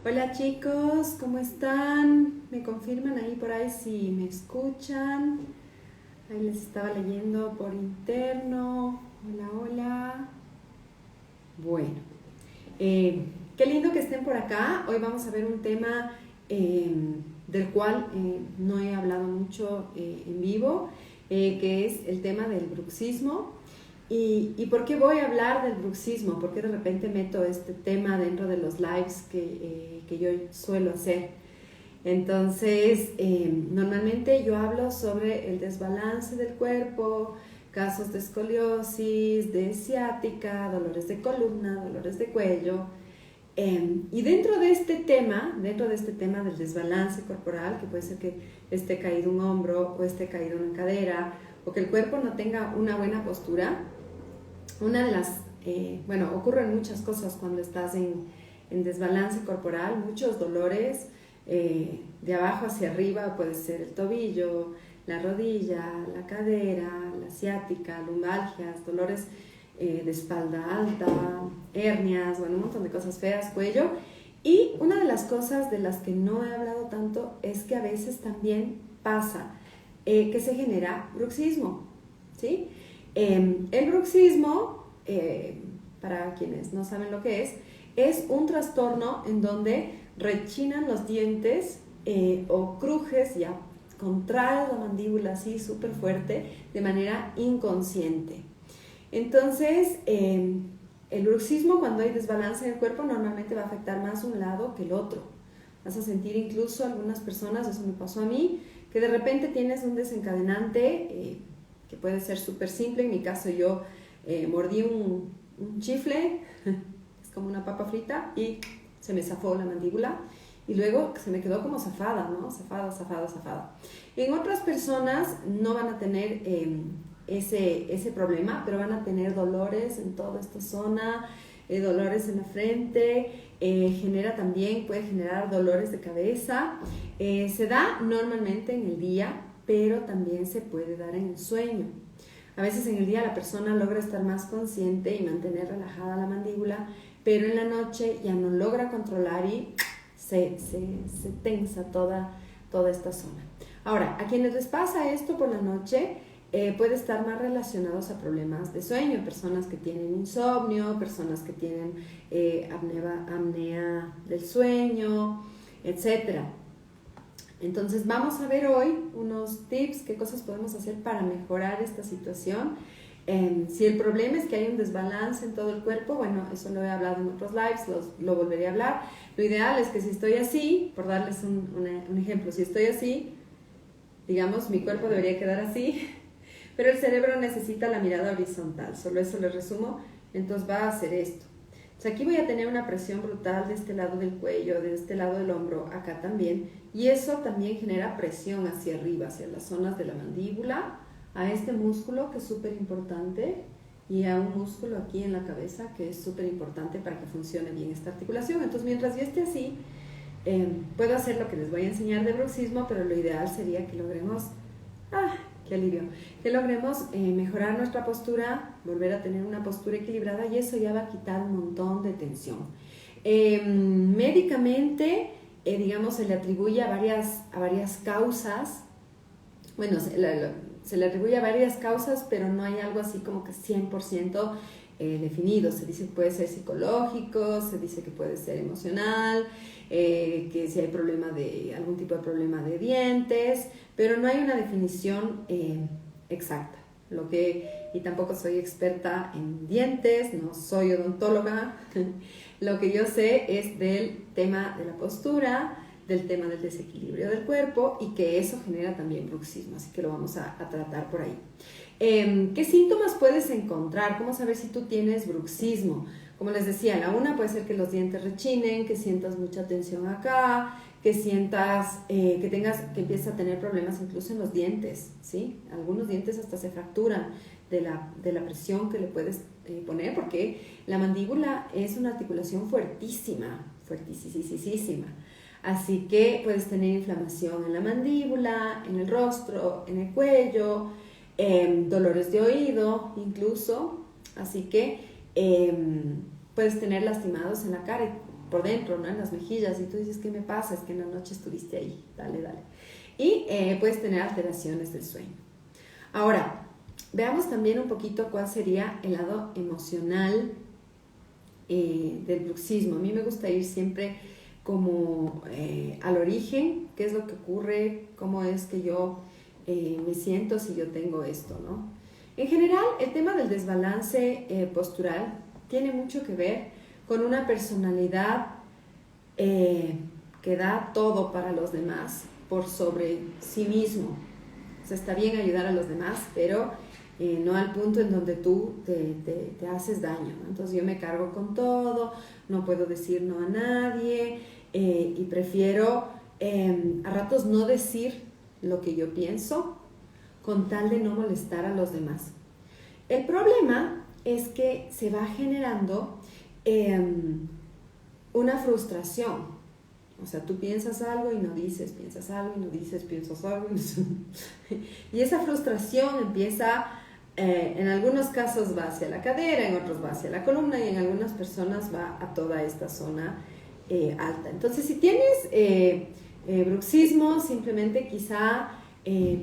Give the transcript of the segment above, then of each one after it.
Hola chicos, ¿cómo están? ¿Me confirman ahí por ahí si me escuchan? Ahí les estaba leyendo por interno. Hola, hola. Bueno, eh, qué lindo que estén por acá. Hoy vamos a ver un tema eh, del cual no he hablado mucho en vivo, que es el tema del bruxismo. ¿Y por qué voy a hablar del bruxismo? ¿Por qué de repente meto este tema dentro de los lives que yo suelo hacer? Entonces, normalmente yo hablo sobre el desbalance del cuerpo, casos de escoliosis, de ciática, dolores de columna, dolores de cuello. Y dentro de este tema del desbalance corporal, que puede ser que esté caído un hombro o esté caído una cadera, o que el cuerpo no tenga una buena postura, una de las, ocurren muchas cosas cuando estás en desbalance corporal, muchos dolores de abajo hacia arriba, puede ser el tobillo, la rodilla, la cadera, la ciática, lumbalgias, dolores de espalda alta, hernias, bueno, un montón de cosas feas, cuello. Y una de las cosas de las que no he hablado tanto es que a veces también pasa que se genera bruxismo, ¿sí? El bruxismo, para quienes no saben lo que es un trastorno en donde rechinan los dientes o crujes, ya contraes la mandíbula así súper fuerte de manera inconsciente. Entonces, el bruxismo, cuando hay desbalance en el cuerpo, normalmente va a afectar más un lado que el otro. Vas a sentir incluso algunas personas, eso me pasó a mí, que de repente tienes un desencadenante que puede ser súper simple. En mi caso yo mordí un chifle, es como una papa frita, y se me zafó la mandíbula y luego se me quedó como zafada, ¿no? Zafada. En otras personas no van a tener ese problema, pero van a tener dolores en toda esta zona, dolores en la frente, puede generar dolores de cabeza. Se da normalmente en el día, pero también se puede dar en el sueño. A veces en el día la persona logra estar más consciente y mantener relajada la mandíbula, pero en la noche ya no logra controlar y se tensa toda esta zona. Ahora, a quienes les pasa esto por la noche, puede estar más relacionados a problemas de sueño, personas que tienen insomnio, personas que tienen apnea del sueño, etc. Entonces vamos a ver hoy unos tips, qué cosas podemos hacer para mejorar esta situación. Si el problema es que hay un desbalance en todo el cuerpo, bueno, eso lo he hablado en otros lives, lo volveré a hablar. Lo ideal es que si estoy así, por darles un ejemplo, si estoy así, digamos, mi cuerpo debería quedar así, pero el cerebro necesita la mirada horizontal, solo eso les resumo. Entonces va a hacer esto. Entonces aquí voy a tener una presión brutal de este lado del cuello, de este lado del hombro, acá también, y eso también genera presión hacia arriba, hacia las zonas de la mandíbula, a este músculo que es súper importante, y a un músculo aquí en la cabeza que es súper importante para que funcione bien esta articulación. Entonces mientras yo esté así, puedo hacer lo que les voy a enseñar de bruxismo, pero lo ideal sería que logremos, qué alivio, que logremos mejorar nuestra postura, volver a tener una postura equilibrada, y eso ya va a quitar un montón de tensión. Médicamente, digamos, se le atribuye a varias causas. Bueno, se le atribuye a varias causas, pero no hay algo así como que 100% definido. Se dice que puede ser psicológico, se dice que puede ser emocional, que si hay algún tipo de problema de dientes, pero no hay una definición exacta. Y tampoco soy experta en dientes, no soy odontóloga. Lo que yo sé es del tema de la postura, del tema del desequilibrio del cuerpo, y que eso genera también bruxismo, así que lo vamos a tratar por ahí. ¿Qué síntomas puedes encontrar? ¿Cómo saber si tú tienes bruxismo? Como les decía, la una puede ser que los dientes rechinen, que sientas mucha tensión acá, que sientas que empieces a tener problemas incluso en los dientes, ¿sí? Algunos dientes hasta se fracturan de la presión que le puedes poner, porque la mandíbula es una articulación fuertísima. Así que puedes tener inflamación en la mandíbula, en el rostro, en el cuello, dolores de oído incluso. Así que puedes tener lastimados en la cara. por dentro, ¿no? En las mejillas, y tú dices, ¿qué me pasa? Es que en la noche estuviste ahí, dale. Y puedes tener alteraciones del sueño. Ahora, veamos también un poquito cuál sería el lado emocional del bruxismo. A mí me gusta ir siempre como al origen, qué es lo que ocurre, cómo es que yo me siento si yo tengo esto, ¿no? En general, el tema del desbalance postural tiene mucho que ver con una personalidad que da todo para los demás por sobre sí mismo. O sea, está bien ayudar a los demás, pero no al punto en donde tú te haces daño, ¿no? Entonces yo me cargo con todo, no puedo decir no a nadie, y prefiero a ratos no decir lo que yo pienso con tal de no molestar a los demás. El problema es que se va generando una frustración. O sea, tú piensas algo y no dices, piensas algo y no dices, piensas algo y no dices. Y esa frustración empieza, en algunos casos va hacia la cadera, en otros va hacia la columna y en algunas personas va a toda esta zona alta. Entonces, si tienes bruxismo, simplemente quizá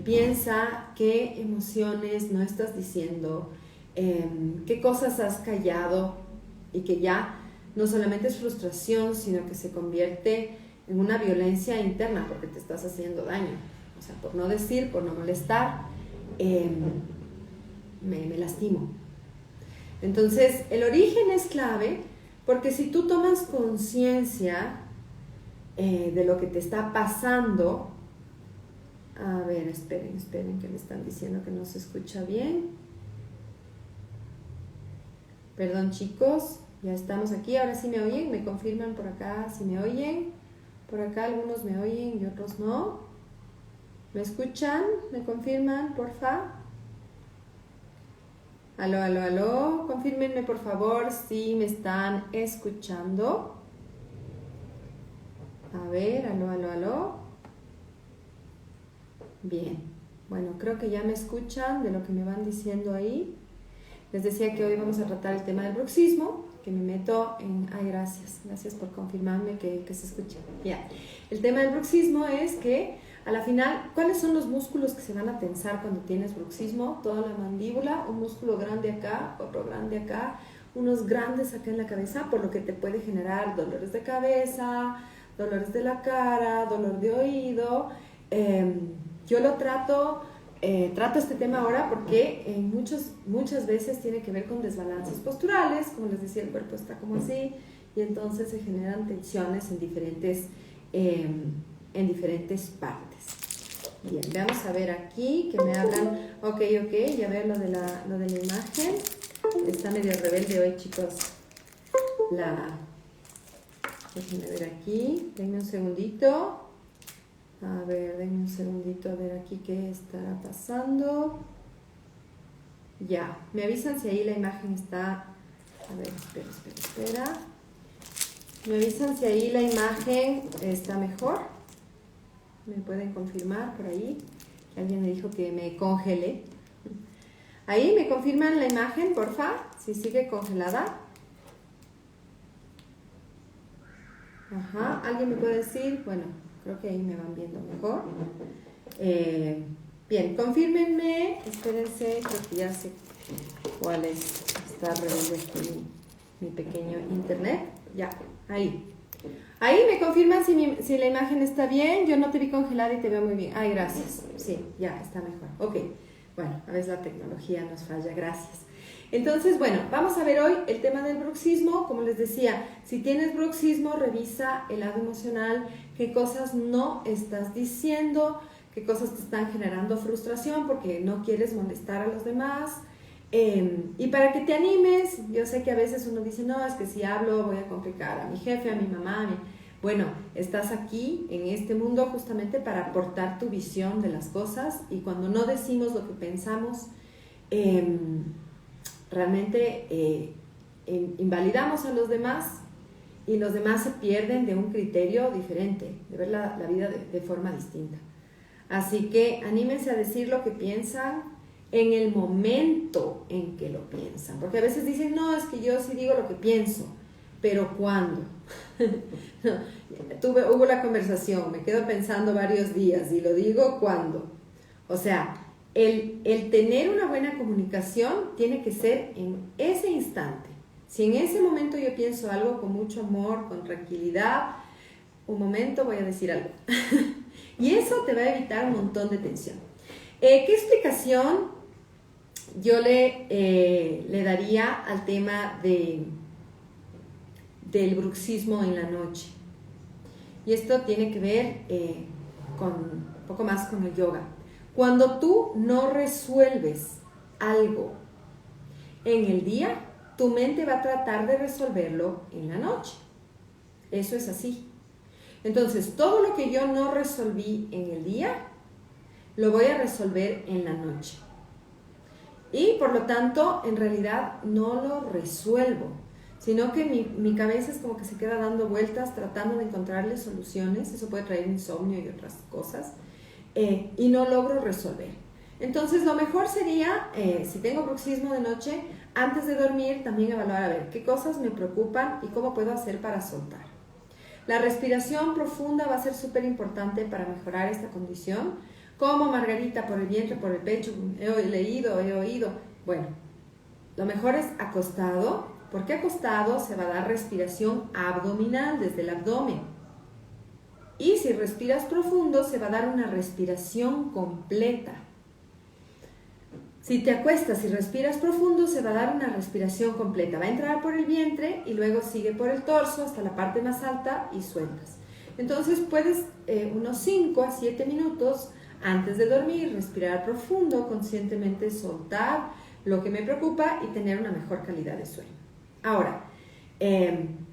piensa qué emociones no estás diciendo, qué cosas has callado y que ya no solamente es frustración, sino que se convierte en una violencia interna porque te estás haciendo daño. O sea, por no decir, por no molestar, me lastimo. Entonces, el origen es clave porque si tú tomas conciencia de lo que te está pasando. A ver, esperen, que me están diciendo que no se escucha bien. Perdón, chicos, ya estamos aquí. Ahora sí me oyen, me confirman por acá si me oyen. Por acá algunos me oyen y otros no. ¿Me escuchan? ¿Me confirman, porfa? Aló. Confírmenme, por favor, si me están escuchando. A ver, aló. Bien. Bueno, creo que ya me escuchan de lo que me van diciendo ahí. Les decía que hoy vamos a tratar el tema del bruxismo, que me meto en... Ay, gracias por confirmarme que se escucha. Ya. El tema del bruxismo es que, a la final, ¿cuáles son los músculos que se van a tensar cuando tienes bruxismo? Toda la mandíbula, un músculo grande acá, otro grande acá, unos grandes acá en la cabeza, por lo que te puede generar dolores de cabeza, dolores de la cara, dolor de oído. Yo lo trato este tema ahora porque muchas veces tiene que ver con desbalances posturales, como les decía, el cuerpo está como así, y entonces se generan tensiones en diferentes partes. Bien, vamos a ver aquí, que me hablan, ok, ya veo lo de la imagen, está medio rebelde hoy, chicos, déjenme ver aquí, denme un segundito. A ver, denme un segundito a ver aquí qué estará pasando. Ya, me avisan si ahí la imagen está... A ver, espera. Me avisan si ahí la imagen está mejor. ¿Me pueden confirmar por ahí? Alguien me dijo que me congelé. Ahí, ¿me confirman la imagen, porfa? Si sigue congelada. Ajá, ¿alguien me puede decir? Bueno, creo que ahí me van viendo mejor. Bien, confírmenme. Espérense, creo que ya sé cuál es. Está rebelde aquí mi pequeño internet. Ya, ahí. Ahí me confirman si la imagen está bien. Yo no te vi congelada y te veo muy bien. Ay, gracias. Sí, ya está mejor. Ok. Bueno, a veces la tecnología nos falla. Gracias. Entonces, bueno, vamos a ver hoy el tema del bruxismo. Como les decía, si tienes bruxismo, revisa el lado emocional, qué cosas no estás diciendo, qué cosas te están generando frustración porque no quieres molestar a los demás. Y para que te animes, yo sé que a veces uno dice, no, es que si hablo voy a complicar a mi jefe, a mi mamá. Bueno, estás aquí en este mundo justamente para aportar tu visión de las cosas, y cuando no decimos lo que pensamos, realmente invalidamos a los demás, y los demás se pierden de un criterio diferente, de ver la vida de forma distinta. Así que anímense a decir lo que piensan en el momento en que lo piensan, porque a veces dicen, no, es que yo sí digo lo que pienso, pero ¿cuándo? No, hubo la conversación, me quedo pensando varios días y lo digo cuando. O sea, el tener una buena comunicación tiene que ser en ese instante. Si en ese momento yo pienso algo con mucho amor, con tranquilidad, un momento voy a decir algo. Y eso te va a evitar un montón de tensión. ¿Qué explicación yo le daría al tema del bruxismo en la noche? Y esto tiene que ver un poco más con el yoga. Cuando tú no resuelves algo en el día, tu mente va a tratar de resolverlo en la noche. Eso es así. Entonces, todo lo que yo no resolví en el día, lo voy a resolver en la noche. Y por lo tanto, en realidad no lo resuelvo, sino que mi cabeza es como que se queda dando vueltas, tratando de encontrarle soluciones. Eso puede traer insomnio y otras cosas. Y no logro resolver. Entonces, lo mejor sería, si tengo bruxismo de noche, antes de dormir, también evaluar a ver qué cosas me preocupan y cómo puedo hacer para soltar. La respiración profunda va a ser súper importante para mejorar esta condición. Como Margarita, por el vientre, por el pecho, he leído, he oído. Bueno, lo mejor es acostado, porque acostado se va a dar respiración abdominal desde el abdomen. Y si respiras profundo, se va a dar una respiración completa. Si te acuestas y respiras profundo, se va a dar una respiración completa. Va a entrar por el vientre y luego sigue por el torso hasta la parte más alta y sueltas. Entonces puedes unos 5 a 7 minutos antes de dormir respirar profundo, conscientemente soltar lo que me preocupa y tener una mejor calidad de sueño. Ahora,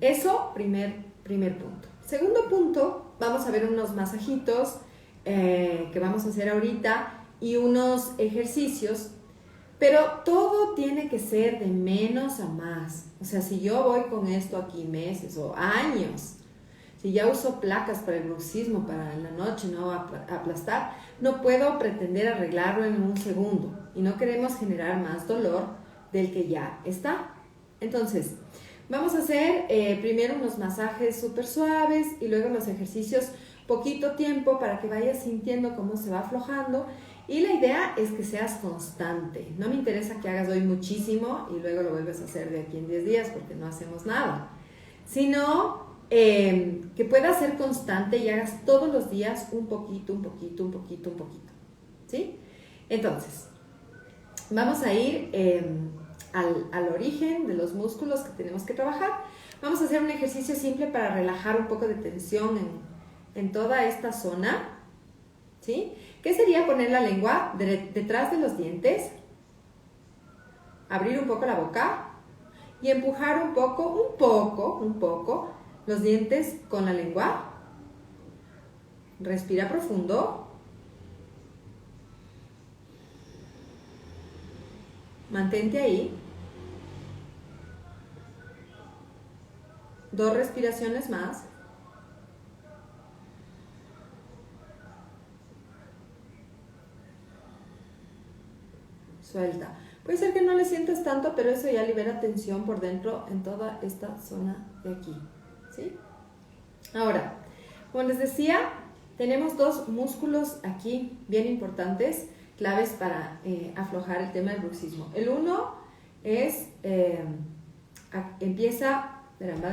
eso, primer punto. Segundo punto, vamos a ver unos masajitos que vamos a hacer ahorita y unos ejercicios, pero todo tiene que ser de menos a más. O sea, si yo voy con esto aquí meses o años, si ya uso placas para el bruxismo, para la noche, no aplastar, no puedo pretender arreglarlo en un segundo y no queremos generar más dolor del que ya está. Entonces, vamos a hacer primero unos masajes súper suaves y luego los ejercicios poquito tiempo para que vayas sintiendo cómo se va aflojando. Y la idea es que seas constante. No me interesa que hagas hoy muchísimo y luego lo vuelves a hacer de aquí en 10 días porque no hacemos nada. Sino que puedas ser constante y hagas todos los días un poquito. ¿Sí? Entonces, vamos a ir al origen de los músculos que tenemos que trabajar. Vamos a hacer un ejercicio simple para relajar un poco de tensión en toda esta zona, ¿sí? ¿Qué sería poner la lengua detrás de los dientes? Abrir un poco la boca y empujar un poco los dientes con la lengua. Respira profundo. Mantente ahí. 2 respiraciones más. Suelta. Puede ser que no le sientas tanto, pero eso ya libera tensión por dentro en toda esta zona de aquí, ¿sí? Ahora, como les decía, tenemos 2 músculos aquí bien importantes, claves para aflojar el tema del bruxismo. El uno es,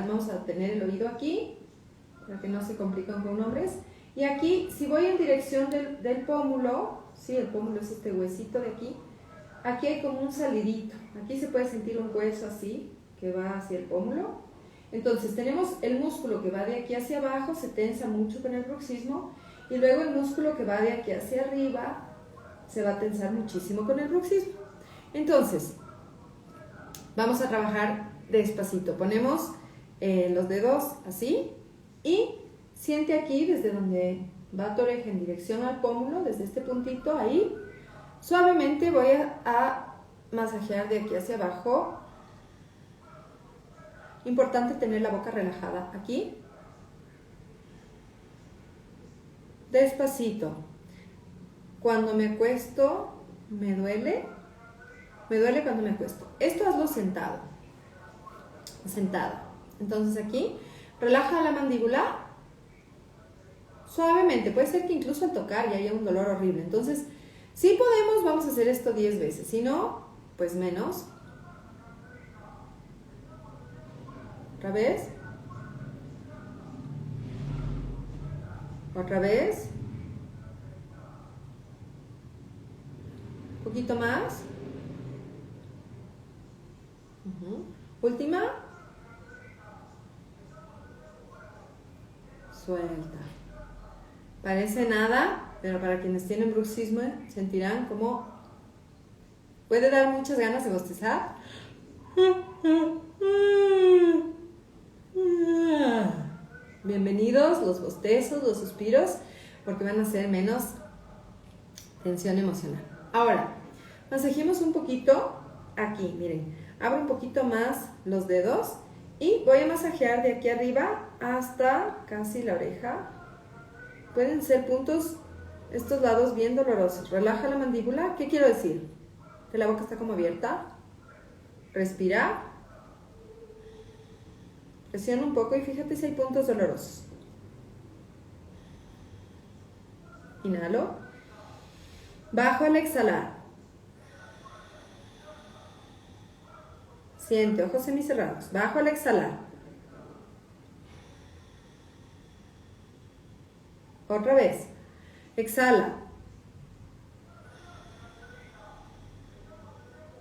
vamos a tener el oído aquí, para que no se compliquen con nombres. Y aquí, si voy en dirección del pómulo, ¿sí? El pómulo es este huesito de aquí. Aquí hay como un salidito. Aquí se puede sentir un hueso así, que va hacia el pómulo. Entonces, tenemos el músculo que va de aquí hacia abajo, se tensa mucho con el bruxismo. Y luego el músculo que va de aquí hacia arriba, se va a tensar muchísimo con el bruxismo. Entonces, vamos a trabajar despacito. Ponemos los dedos así y siente aquí desde donde va tu oreja en dirección al pómulo, desde este puntito ahí. Suavemente voy a masajear de aquí hacia abajo. Importante tener la boca relajada aquí. Despacito. Cuando me acuesto, me duele cuando me acuesto. Esto hazlo sentado. Sentada. Entonces aquí Relaja la mandíbula suavemente. Puede ser que incluso al tocar ya haya un dolor horrible. Entonces, si podemos, vamos a hacer esto 10 veces. Si no, pues menos. Otra vez. Otra vez. Un poquito más. Última. Suelta. Parece nada, pero para quienes tienen bruxismo sentirán como puede dar muchas ganas de bostezar. Bienvenidos los bostezos, los suspiros, porque van a ser menos tensión emocional. Ahora, masajemos un poquito aquí, miren, abro un poquito más los dedos y voy a masajear de aquí arriba hasta casi la oreja. Pueden ser puntos, estos lados bien dolorosos. Relaja la mandíbula. ¿Qué quiero decir? Que la boca está como abierta. Respira. Presiona un poco y fíjate si hay puntos dolorosos. Inhalo. Bajo al exhalar. Siente, ojos semicerrados. Bajo al exhalar. Otra vez. Exhala.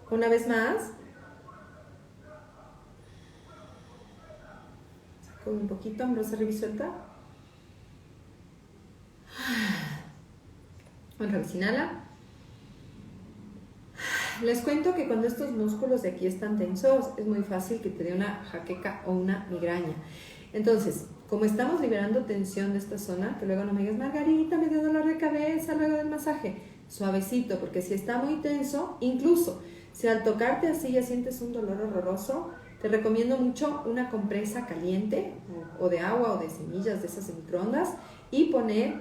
Una vez más. Saco un poquito, hombros arriba y suelta. Otra vez, inhala. Les cuento que cuando estos músculos de aquí están tensos, es muy fácil que te dé una jaqueca o una migraña. Entonces, como estamos liberando tensión de esta zona, que luego no me digas, Margarita, me dio dolor de cabeza luego del masaje, suavecito, porque si está muy tenso, incluso si al tocarte así ya sientes un dolor horroroso, te recomiendo mucho una compresa caliente o de agua o de semillas de esas de microondas y poner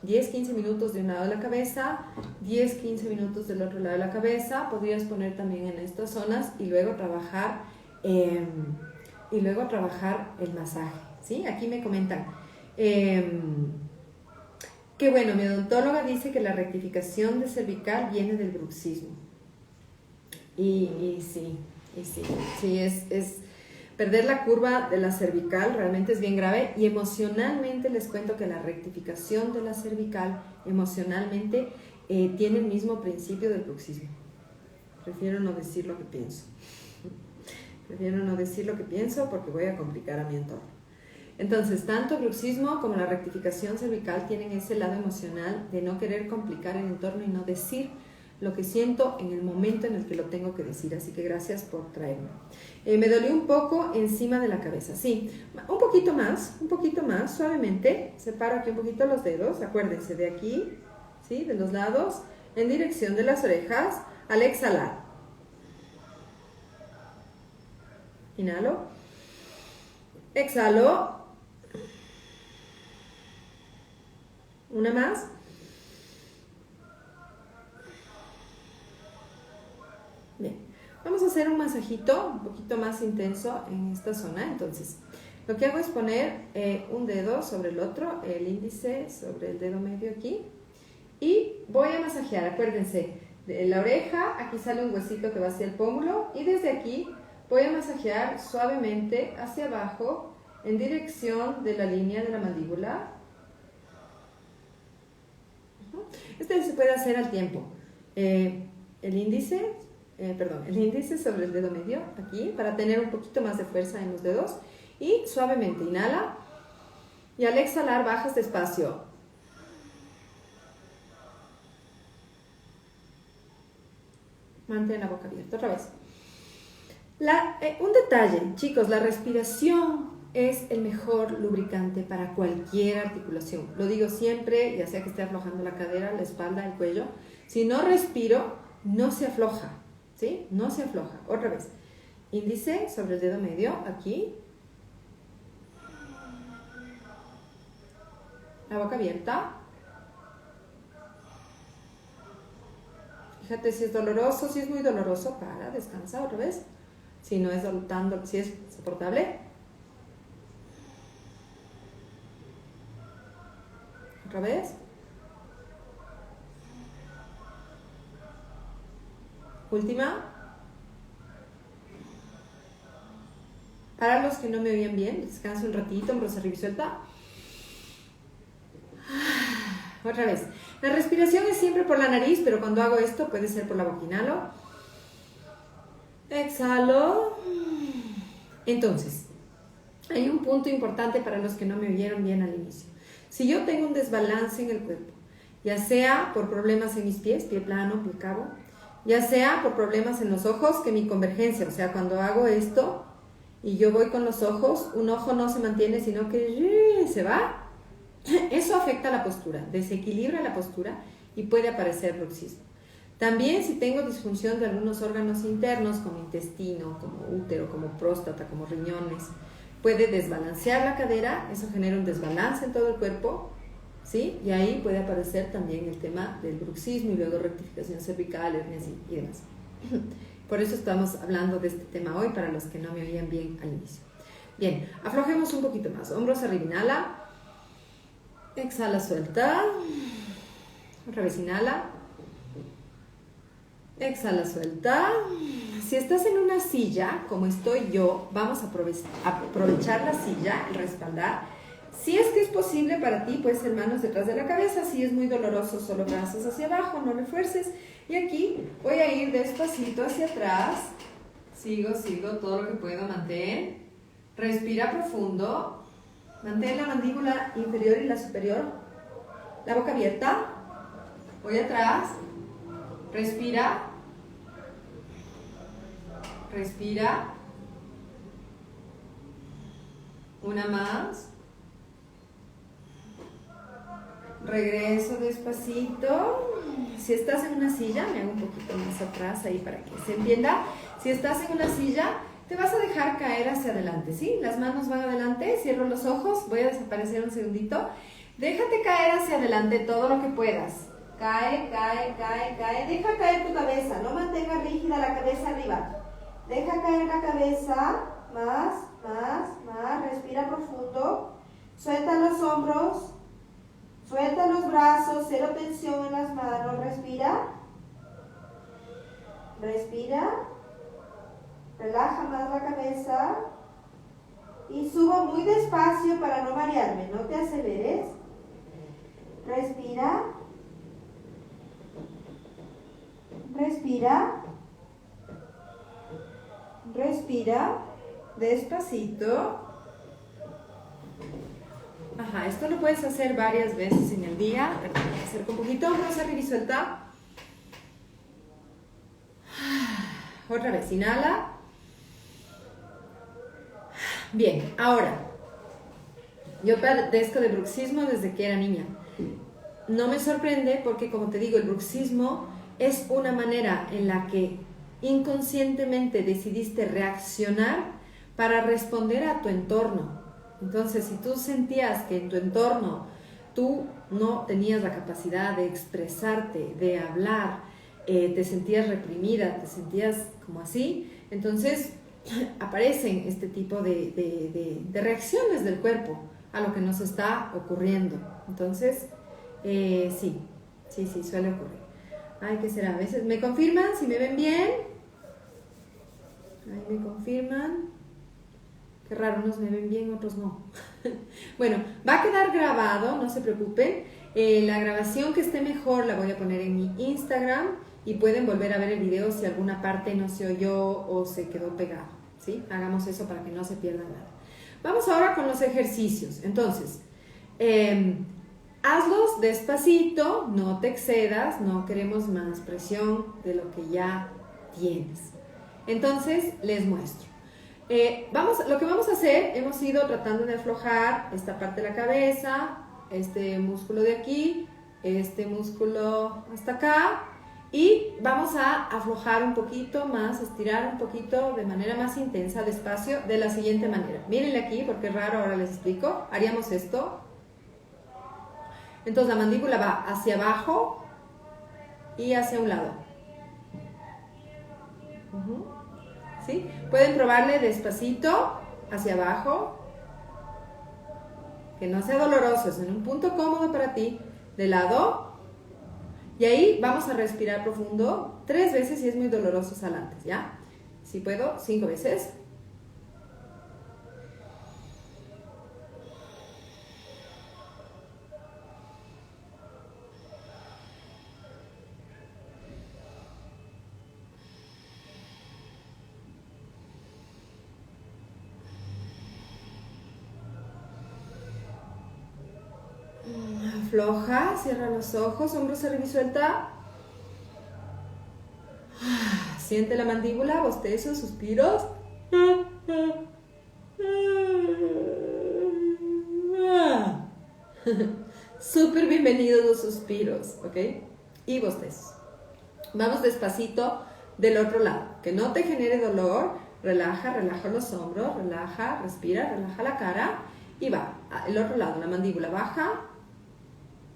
10-15 minutos de un lado de la cabeza, 10-15 minutos del otro lado de la cabeza. Podrías poner también en estas zonas y luego trabajar el masaje, ¿sí? Aquí me comentan que bueno, mi odontóloga dice que la rectificación de cervical viene del bruxismo. Y sí, es perder la curva de la cervical realmente es bien grave, y emocionalmente les cuento que la rectificación de la cervical emocionalmente tiene el mismo principio del bruxismo. Prefiero no decir lo que pienso. Porque voy a complicar a mi entorno. Entonces, tanto bruxismo como la rectificación cervical tienen ese lado emocional de no querer complicar el entorno y no decir lo que siento en el momento en el que lo tengo que decir. Así que gracias por traerme. Me dolió un poco encima de la cabeza. Sí, un poquito más, suavemente. Separo aquí un poquito los dedos. Acuérdense, de aquí, ¿sí? De los lados, en dirección de las orejas, al exhalar. Inhalo. Exhalo. Una más. Bien, vamos a hacer un masajito un poquito más intenso en esta zona. Entonces, lo que hago es poner un dedo sobre el otro, el índice sobre el dedo medio aquí, y voy a masajear. Acuérdense, de la oreja, aquí sale un huesito que va hacia el pómulo, y desde aquí voy a masajear suavemente hacia abajo en dirección de la línea de la mandíbula. Este se puede hacer al tiempo. El índice sobre el dedo medio, aquí, para tener un poquito más de fuerza en los dedos. Y suavemente inhala. Y al exhalar bajas despacio. Mantén la boca abierta. Otra vez. Un detalle, chicos, la respiración es el mejor lubricante para cualquier articulación. Lo digo siempre, ya sea que esté aflojando la cadera, la espalda, el cuello. Si no respiro, no se afloja, ¿sí? No se afloja. Otra vez. Índice sobre el dedo medio, aquí. La boca abierta. Fíjate si es doloroso, muy doloroso, para, descansa otra vez. Si no es si es soportable, Otra vez. Última. Para los que no me oían bien, descanso un ratito, hombros arriba y suelta. Otra vez. La respiración es siempre por la nariz, pero cuando hago esto puede ser por la boca. Inhalo. Exhalo. Entonces, hay un punto importante para los que no me oyeron bien al inicio. Si yo tengo un desbalance en el cuerpo, ya sea por problemas en mis pies, pie plano, pie cabo, ya sea por problemas en los ojos, que mi convergencia, o sea, cuando hago esto y yo voy con los ojos, un ojo no se mantiene, sino que se va. Eso afecta la postura, desequilibra la postura y puede aparecer bruxismo. También si tengo disfunción de algunos órganos internos, como intestino, como útero, como próstata, como riñones, puede desbalancear la cadera, eso genera un desbalance en todo el cuerpo, ¿sí? Y ahí puede aparecer también el tema del bruxismo y luego rectificación cervical, hernias y demás. Por eso estamos hablando de este tema hoy, para los que no me oían bien al inicio. Bien, aflojemos un poquito más. Hombros arriba, inhala. Exhala, suelta. Otra vez, inhala. Exhala, suelta. Si estás en una silla, como estoy yo, vamos a aprovechar la silla, el respaldar. Si es que es posible para ti, puedes hacer manos detrás de la cabeza. Si es muy doloroso, solo brazos hacia abajo, no refuerces. Y aquí voy a ir despacito hacia atrás. Sigo, todo lo que puedo. Mantén. Respira profundo. Mantén la mandíbula inferior y la superior. La boca abierta. Voy atrás. Respira. Respira. Una más. Regreso despacito. Si estás en una silla, me hago un poquito más atrás ahí para que se entienda. Si estás en una silla, te vas a dejar caer hacia adelante, ¿sí? Las manos van adelante, cierro los ojos, voy a desaparecer un segundito. Déjate caer hacia adelante todo lo que puedas. Cae, deja caer tu cabeza, no mantengas rígida la cabeza arriba. Deja caer la cabeza, más, respira profundo. Suelta los hombros, suelta los brazos, cero tensión en las manos, respira. Relaja más la cabeza y subo muy despacio para no marearme, no te aceleres. Respira. Despacito. Ajá, esto lo puedes hacer varias veces en el día. Acerca un poquito, hombros arriba y suelta. Otra vez, inhala. Bien, ahora, yo padezco de bruxismo desde que era niña. No me sorprende porque, como te digo, el bruxismo es una manera en la que inconscientemente decidiste reaccionar para responder a tu entorno. Entonces, si tú sentías que en tu entorno tú no tenías la capacidad de expresarte, de hablar, te sentías reprimida, te sentías como así, entonces aparecen este tipo de reacciones del cuerpo a lo que nos está ocurriendo. Entonces, sí, suele ocurrir. Ay, ¿qué será? A veces me confirman si me ven bien. Ahí me confirman. Qué raro, unos me ven bien, otros no. Bueno, va a quedar grabado, no se preocupen. La grabación que esté mejor la voy a poner en mi Instagram y pueden volver a ver el video si alguna parte no se oyó o se quedó pegado, ¿sí? Hagamos eso para que no se pierda nada. Vamos ahora con los ejercicios. Entonces, hazlos despacito, no te excedas, no queremos más presión de lo que ya tienes. Entonces, les muestro. Lo que vamos a hacer, hemos ido tratando de aflojar esta parte de la cabeza, este músculo de aquí, este músculo hasta acá, y vamos a aflojar un poquito más, estirar un poquito de manera más intensa, despacio, de la siguiente manera. Mírenle aquí, porque es raro, ahora les explico. Haríamos esto. Entonces la mandíbula va hacia abajo y hacia un lado. ¿Sí? Pueden probarle despacito, hacia abajo que no sea doloroso, es en un punto cómodo para ti, de lado. Y ahí vamos a respirar profundo 3 veces si es muy doloroso, sal antes, ¿ya? Si puedo, 5 veces. Afloja, cierra los ojos, hombros arriba y suelta. Siente la mandíbula, bostezos, suspiros. Súper bienvenidos los suspiros, ¿ok? Y bostezos. Vamos despacito del otro lado, que no te genere dolor. Relaja, relaja los hombros, relaja, respira, relaja la cara. Y va, el otro lado, la mandíbula baja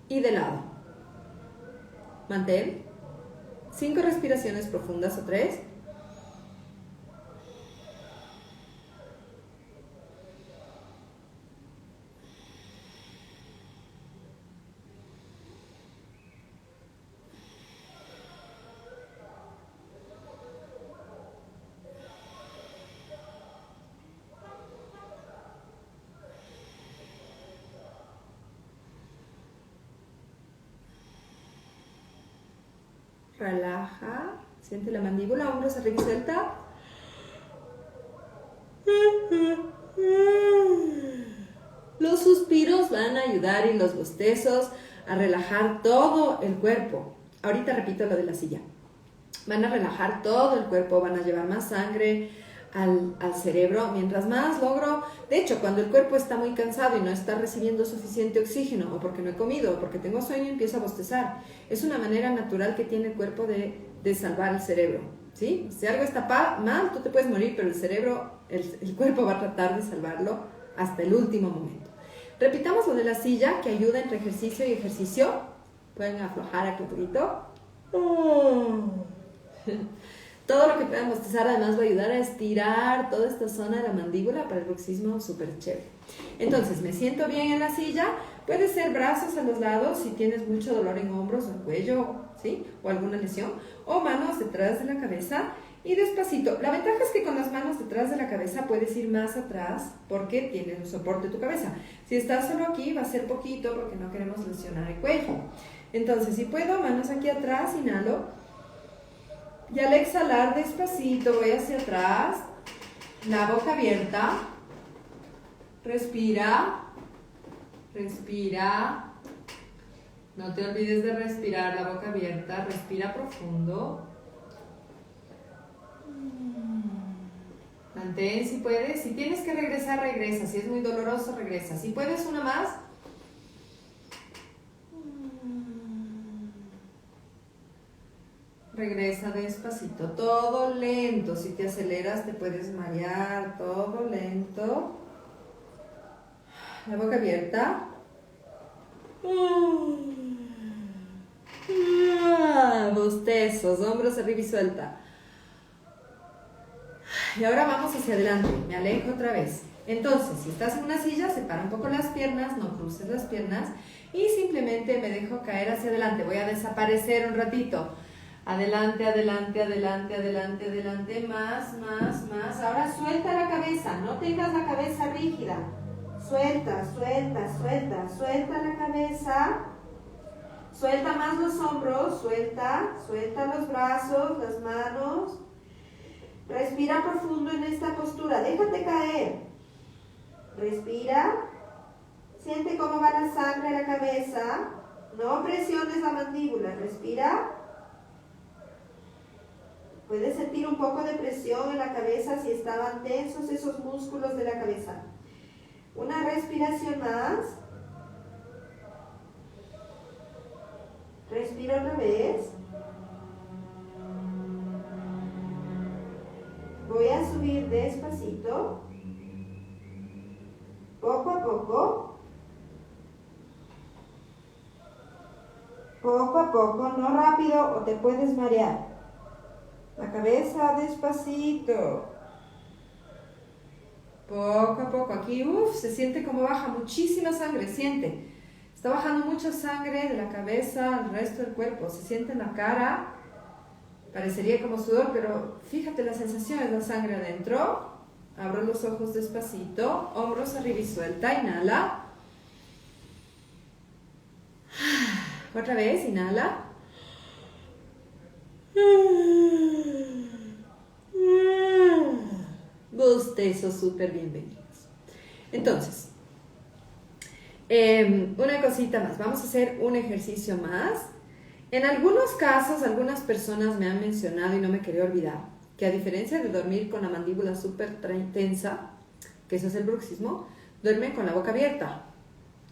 y de lado. Mantén 5 respiraciones profundas o 3. Relaja, siente la mandíbula, hombros arriba y suelta. Los suspiros van a ayudar y los bostezos a relajar todo el cuerpo. Ahorita repito lo de la silla. Van a relajar todo el cuerpo, van a llevar más sangre al cerebro. Mientras más logro, de hecho, cuando el cuerpo está muy cansado y no está recibiendo suficiente oxígeno, o porque no he comido, o porque tengo sueño, empiezo a bostezar. Es una manera natural que tiene el cuerpo de salvar el cerebro, ¿sí? Si algo está mal, tú te puedes morir, pero el cerebro, el cuerpo va a tratar de salvarlo hasta el último momento. Repitamos lo de la silla, que ayuda entre ejercicio y ejercicio. Pueden aflojar aquí un poquito. Todo lo que puedan bostezar además va a ayudar a estirar toda esta zona de la mandíbula para el bruxismo súper chévere. Entonces, me siento bien en la silla. Puede ser brazos a los lados si tienes mucho dolor en hombros o cuello, ¿sí? O alguna lesión. O manos detrás de la cabeza y despacito. La ventaja es que con las manos detrás de la cabeza puedes ir más atrás porque tienes un soporte de tu cabeza. Si estás solo aquí va a ser poquito porque no queremos lesionar el cuello. Entonces, si puedo, manos aquí atrás, inhalo. Y al exhalar despacito voy hacia atrás, la boca abierta, respira, respira, no te olvides de respirar, la boca abierta, respira profundo, mantén si puedes, si tienes que regresar, regresa, si es muy doloroso, regresa, si puedes una más. Regresa despacito, todo lento. Si te aceleras te puedes marear, todo lento. La boca abierta. Bostezos, hombros arriba y suelta. Y ahora vamos hacia adelante, me alejo otra vez. Entonces, si estás en una silla, separa un poco las piernas, no cruces las piernas y simplemente me dejo caer hacia adelante. Voy a desaparecer un ratito. Adelante, adelante, adelante, adelante, adelante, más, más, más. Ahora suelta la cabeza, no tengas la cabeza rígida. Suelta, suelta, suelta, suelta la cabeza. Suelta más los hombros, suelta, suelta los brazos, las manos. Respira profundo en esta postura, déjate caer. Respira. Siente cómo va la sangre a la cabeza. No presiones la mandíbula, respira. Puedes sentir un poco de presión en la cabeza si estaban tensos esos músculos de la cabeza. Una respiración más. Respira otra vez. Voy a subir despacito. Poco a poco. Poco a poco, no rápido o te puedes marear. La cabeza despacito. Poco a poco. Aquí, se siente como baja muchísima sangre, siente. Está bajando mucha sangre de la cabeza al resto del cuerpo. Se siente en la cara. Parecería como sudor, pero fíjate la sensación, es la sangre adentro. Abro los ojos despacito, hombros arriba y suelta, inhala. Otra vez, inhala. Bostezos súper bienvenidos. Entonces, una cosita más, vamos a hacer un ejercicio más. En algunos casos, algunas personas me han mencionado, y no me quería olvidar, que a diferencia de dormir con la mandíbula súper tensa, que eso es el bruxismo, duermen con la boca abierta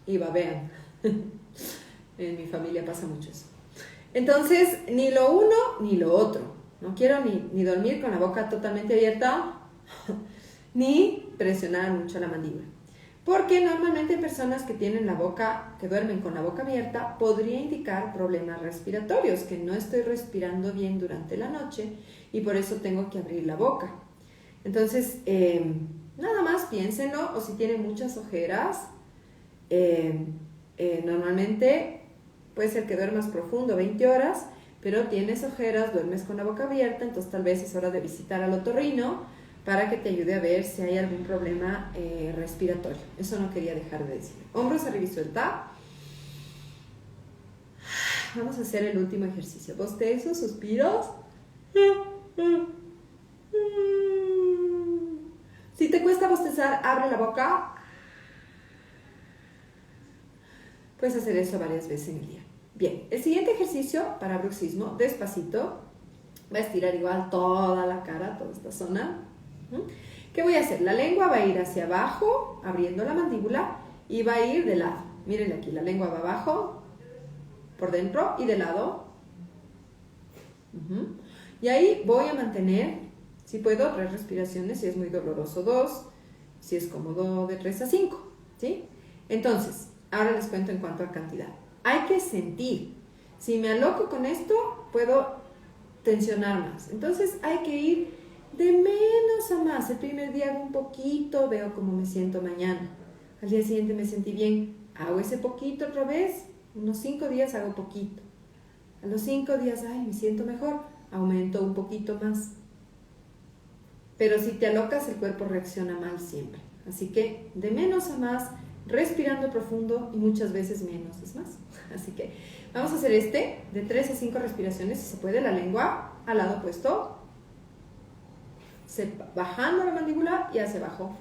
y babean. En mi familia pasa mucho eso. Entonces, ni lo uno ni lo otro. No quiero ni dormir con la boca totalmente abierta, ni presionar mucho la mandíbula. Porque normalmente personas que tienen la boca, que duermen con la boca abierta, podría indicar problemas respiratorios, que no estoy respirando bien durante la noche y por eso tengo que abrir la boca. Entonces, nada más piénsenlo, o si tienen muchas ojeras, normalmente puede ser que duermas profundo 20 horas, pero tienes ojeras, duermes con la boca abierta, entonces tal vez es hora de visitar al otorrino para que te ayude a ver si hay algún problema respiratorio. Eso no quería dejar de decir. Hombros arriba y suelta. Vamos a hacer el último ejercicio. Bostezos, suspiros. Si te cuesta bostezar, abre la boca. Puedes hacer eso varias veces en el día. Bien, el siguiente ejercicio para bruxismo, despacito. Va a estirar igual toda la cara, toda esta zona. ¿Qué voy a hacer? La lengua va a ir hacia abajo, abriendo la mandíbula, y va a ir de lado. Miren aquí, la lengua va abajo, por dentro y de lado. Y ahí voy a mantener, si puedo, 3 respiraciones, si es muy doloroso 2, si es cómodo de 3 a 5, ¿sí? Entonces, ahora les cuento en cuanto a cantidad. Hay que sentir. Si me aloco con esto, puedo tensionar más. Entonces hay que ir de menos a más. El primer día hago un poquito, veo cómo me siento mañana. Al día siguiente me sentí bien, hago ese poquito otra vez. Unos 5 días hago poquito. A los 5 días, me siento mejor, aumento un poquito más. Pero si te alocas, el cuerpo reacciona mal siempre. Así que de menos a más, respirando profundo, y muchas veces menos es más. Así que vamos a hacer de 3 a 5 respiraciones, si se puede, la lengua al lado opuesto, bajando la mandíbula y hacia abajo.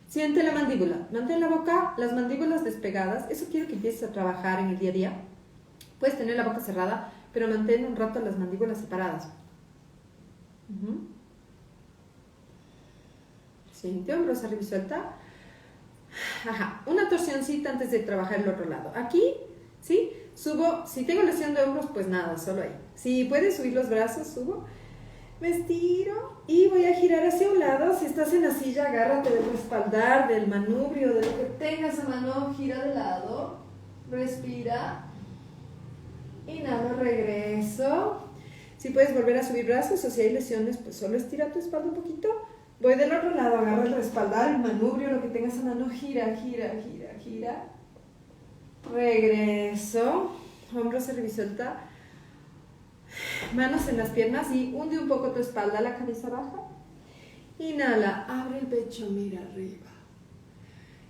Siente la mandíbula, mantén la boca, las mandíbulas despegadas. Eso quiero que empieces a trabajar en el día a día. Puedes tener la boca cerrada, pero mantén un rato las mandíbulas separadas. Siente, hombros arriba y suelta. Una torsioncita antes de trabajar el otro lado. Aquí, ¿sí? Subo, si tengo lesión de hombros, pues nada, solo ahí. Si puedes subir los brazos, subo. Me estiro y voy a girar hacia un lado. Si estás en la silla, agárrate del respaldar, del manubrio, de lo que tengas a mano, gira de lado, respira, inhalo, regreso. Si puedes volver a subir brazos o si hay lesiones, pues solo estira tu espalda un poquito. Voy del otro lado, agarro el respaldar, el manubrio, lo que tengas a mano, gira, gira, gira, gira. Regreso, hombros arriba y suelta. Manos en las piernas y hunde un poco tu espalda, la cabeza baja. Inhala, abre el pecho, mira arriba.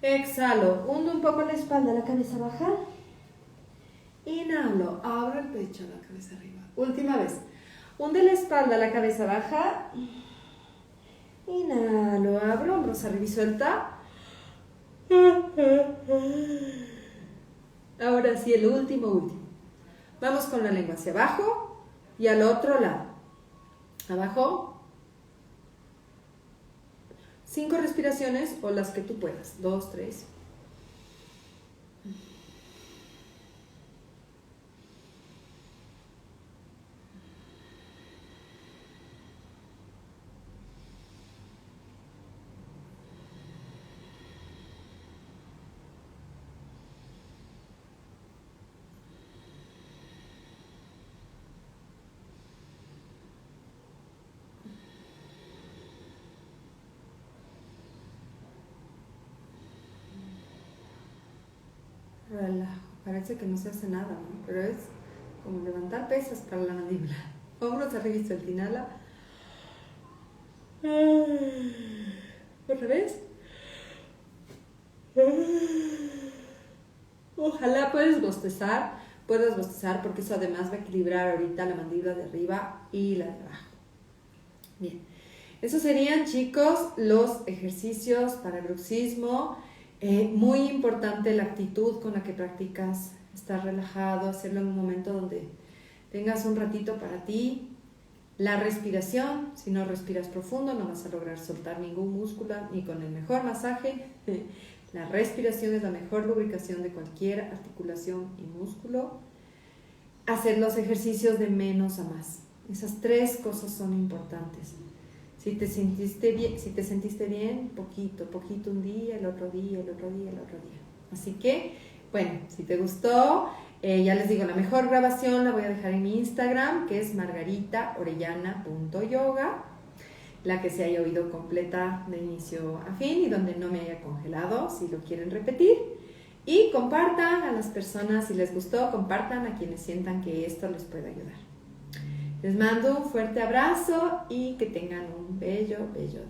Exhalo, hunde un poco la espalda, la cabeza baja. Inhalo, abro el pecho, la cabeza arriba. Última vez. Hunde la espalda, la cabeza baja. Inhalo, abro, hombros arriba y suelta. Ahora sí, el último. Vamos con la lengua hacia abajo. Y al otro lado. Abajo. 5 respiraciones o las que tú puedas. 2, 3. Relajo. Parece que no se hace nada, ¿no? Pero es como levantar pesas para la mandíbula. Hombros arriba y suelta, inhala. Otra vez. Ojalá puedas bostezar porque eso además va a equilibrar ahorita la mandíbula de arriba y la de abajo. Bien, esos serían, chicos, los ejercicios para el bruxismo. Muy importante la actitud con la que practicas, estar relajado, hacerlo en un momento donde tengas un ratito para ti. La respiración, si no respiras profundo no vas a lograr soltar ningún músculo ni con el mejor masaje. La respiración es la mejor lubricación de cualquier articulación y músculo. Hacer los ejercicios de menos a más. Esas 3 cosas son importantes. Si te sentiste bien, poquito un día, el otro día. Así que, bueno, si te gustó, ya les digo, la mejor grabación la voy a dejar en mi Instagram, que es margaritaorellana.yoga, la que se haya oído completa de inicio a fin y donde no me haya congelado, si lo quieren repetir. Y compartan a las personas, si les gustó, compartan a quienes sientan que esto les puede ayudar. Les mando un fuerte abrazo y que tengan un bello día.